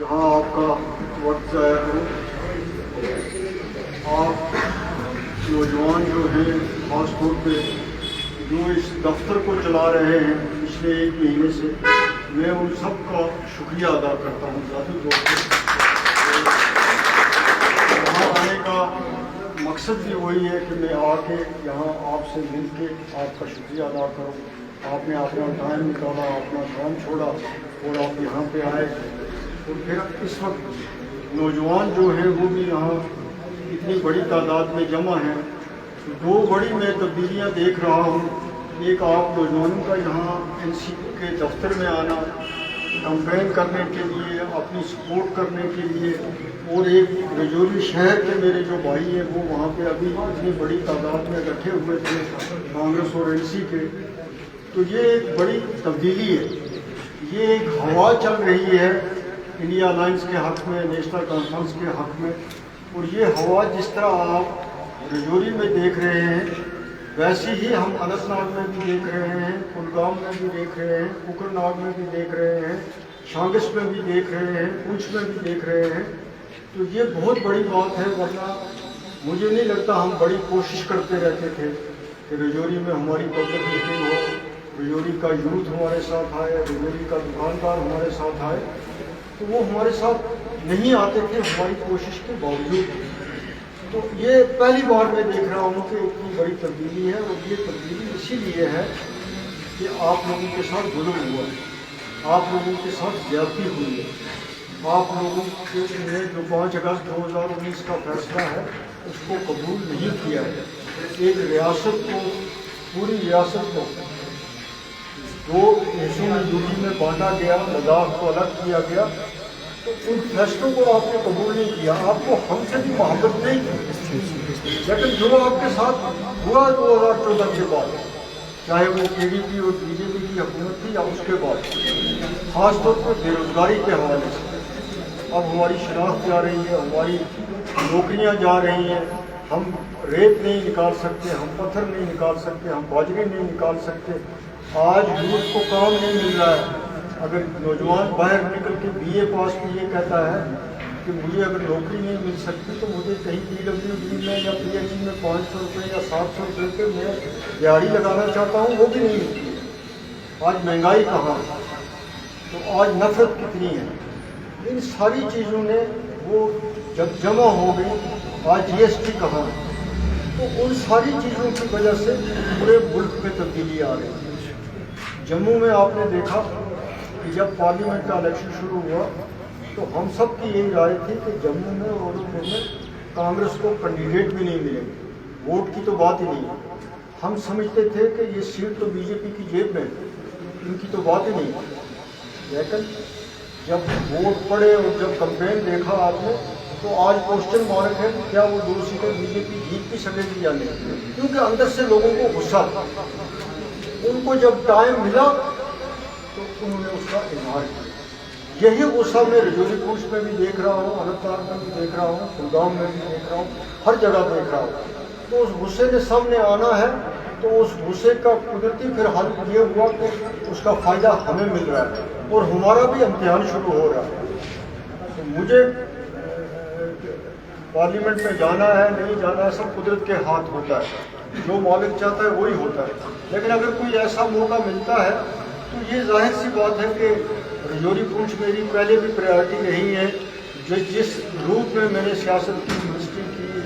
جہاں آپ کا وقت ضائع کروں، آپ نوجوان جو ہیں خاص طور پہ جو اس دفتر کو چلا رہے ہیں پچھلے 1 مہینے سے، میں ان سب کا شکریہ ادا کرتا ہوں ذاتی طور پہ۔ یہاں آنے کا مقصد بھی وہی ہے کہ میں آ کے یہاں آپ سے مل کے آپ کا شکریہ ادا کروں۔ آپ نے اپنا ٹائم نکالا، اپنا کام چھوڑا اور آپ یہاں پہ آئے، اور پھر اس وقت نوجوان جو ہیں وہ بھی یہاں اتنی بڑی تعداد میں جمع ہیں۔ 2 بڑی میں تبدیلیاں دیکھ رہا ہوں، ایک آپ نوجوانوں کا یہاں NC کے دفتر میں آنا کمپین کرنے کے لیے، اپنی سپورٹ کرنے کے لیے، اور ایک رجوری شہر کے میرے جو بھائی ہیں وہ وہاں پہ ابھی اتنی بڑی تعداد میں اکٹھے ہوئے تھے کانگریس اور NC کے، تو یہ ایک بڑی تبدیلی ہے۔ یہ ایک ہوا چل رہی ہے انڈیا الائنس کے حق میں، نیشنل کانفرنس کے حق میں، اور یہ ہوا جس طرح آپ رجوری میں دیکھ رہے ہیں ویسے ہی ہم اننت ناگ میں بھی دیکھ رہے ہیں، کلگام میں بھی دیکھ رہے ہیں، کوکر ناگ میں بھی دیکھ رہے ہیں، شانگس میں بھی دیکھ رہے ہیں، پونچھ میں بھی دیکھ رہے ہیں۔ تو یہ بہت بڑی بات ہے، ورنہ مجھے نہیں لگتا ہم بڑی کوشش کرتے رہتے تھے کہ رجوری میں ہماری پبلک میٹنگ ہو، رجوری کا یوتھ ہمارے ساتھ آئے، رجوری کا دکاندار ہمارے ساتھ آئے، تو وہ ہمارے ساتھ نہیں آتے تھے ہماری کوشش کے باوجود۔ تو یہ پہلی بار میں دیکھ رہا ہوں کہ اتنی بڑی تبدیلی ہے، اور یہ تبدیلی اسی لیے ہے کہ آپ لوگوں کے ساتھ ظلم ہوا ہے، آپ لوگوں کے ساتھ زیادتی ہوئی ہے، آپ لوگوں کے نے جو 5 اگست 2019 کا فیصلہ ہے اس کو قبول نہیں کیا ہے۔ ایک ریاست کو، پوری ریاست کو 2 حصوں میں یوپی میں بانٹا گیا، لداخ کو الگ کیا گیا، تو ان فیصلوں کو آپ نے قبول نہیں کیا۔ آپ کو ہم سے بھی محبت نہیں تھی، لیکن جو آپ کے ساتھ ہوا 2014 کے بعد، چاہے وہ PDP اور BJP کی حکومت تھی یا اس کے بعد، خاص طور پر بے روزگاری کے حوالے سے، اب ہماری شناخت جا رہی ہے، ہماری نوکریاں جا رہی ہیں، ہم ریت نہیں نکال سکتے، ہم پتھر نہیں نکال سکتے، ہم باجرے نہیں نکال سکتے۔ آج یوتھ کو کام نہیں مل رہا ہے۔ اگر نوجوان باہر نکل کے BA پاس بھی یہ کہتا ہے کہ مجھے اگر نوکری نہیں مل سکتی تو مجھے کہیں PWD میں یا PhD میں 500 روپے یا 700 روپے پہ میں دیہڑی لگانا چاہتا ہوں، وہ بھی نہیں ملتی ہے۔ آج مہنگائی کہاں ہے، تو آج نفرت کتنی ہے۔ ان ساری چیزوں نے وہ جب جمع ہو گئی، آج GST کہاں ہے، تو ان ساری چیزوں کی وجہ سے پورے ملک میں تبدیلی آ رہی ہے۔ جموں میں آپ نے دیکھا کہ جب پارلیمنٹ کا الیکشن شروع ہوا تو ہم سب کی یہی رائے تھی کہ جموں میں اور اودھمپور میں کانگریس کو کینڈیڈیٹ بھی نہیں ملیں گے، ووٹ کی تو بات ہی نہیں ہے۔ ہم سمجھتے تھے کہ یہ سیٹ تو BJP کی جیب میں، ان کی تو بات ہی نہیں ہے۔ لیکن جب ووٹ پڑے اور جب کمپین دیکھا آپ نے، تو آج کوسچن مارک ہے کہ کیا وہ 2 سیٹیں BJP جیت بھی سکے گی یا نہیں، کیونکہ اندر سے لوگوں کو غصہ تھا۔ ان کو جب ٹائم ملا تو انہوں نے اس کا اظہار کیا۔ یہی غصہ میں رجوری پونچھ میں بھی دیکھ رہا ہوں، اننت ناگ میں بھی دیکھ رہا ہوں، کلگام میں بھی دیکھ رہا ہوں، ہر جگہ دیکھ رہا ہوں۔ تو اس غصے نے سامنے آنا ہے، تو اس غصے کا قدرتی پھر حل یہ ہوا کہ اس کا فائدہ ہمیں مل رہا ہے اور ہمارا بھی امتحان شروع ہو رہا ہے۔ تو مجھے پارلیمنٹ میں جانا ہے نہیں جانا ہے سب قدرت کے ہاتھ ہوتا ہے، جو مالک چاہتا ہے وہی ہوتا ہے۔ لیکن اگر کوئی ایسا موقع ملتا ہے تو یہ ظاہر سی بات ہے کہ رجوری پونچھ میری پہلے بھی پریارٹی رہی ہے۔ جس روپ میں میں نے سیاست کی، یونیورسٹی کی،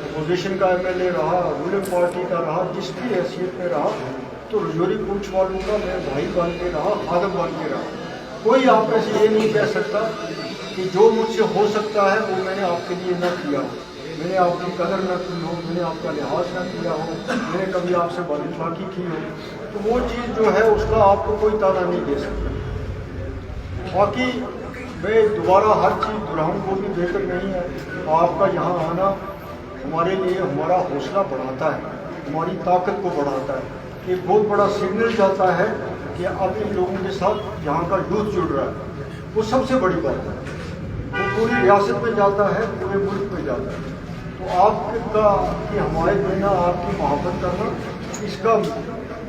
اپوزیشن کا MLA رہا، رولنگ پارٹی کا رہا، جس بھی حیثیت میں رہا، تو رجوری پونچھ والوں کا میں بھائی بن کے رہا، خادم بن کے رہا۔ کوئی آپ میں سے یہ نہیں کہہ سکتا کہ جو مجھ سے ہو سکتا ہے وہ میں نے آپ کے لیے نہ کیا ہو، میں نے آپ کی قدر نہ کی ہو، میں نے آپ کا لحاظ نہ کیا ہو، میں نے کبھی آپ سے بداخلاقی کی ہو، تو وہ چیز جو ہے اس کا آپ کو کوئی تانا نہیں دے سکتا۔ باقی میں دوبارہ ہر چیز دلہن کو بھی دے کر نہیں ہے، آپ کا یہاں آنا ہمارے لیے ہمارا حوصلہ بڑھاتا ہے، ہماری طاقت کو بڑھاتا ہے، ایک بہت بڑا سگنل جاتا ہے کہ اب ان لوگوں کے ساتھ یہاں کا یوتھ جڑ رہا ہے، وہ سب سے بڑی بات ہے۔ وہ پوری ریاست میں جاتا ہے، پورے ملک میں جاتا ہے۔ تو آپ کی حمایت دینا، آپ کی محبت کرنا، اس کا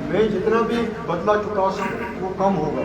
میں جتنا بھی بدلہ چکا سکوں وہ کم ہوگا۔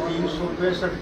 365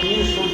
300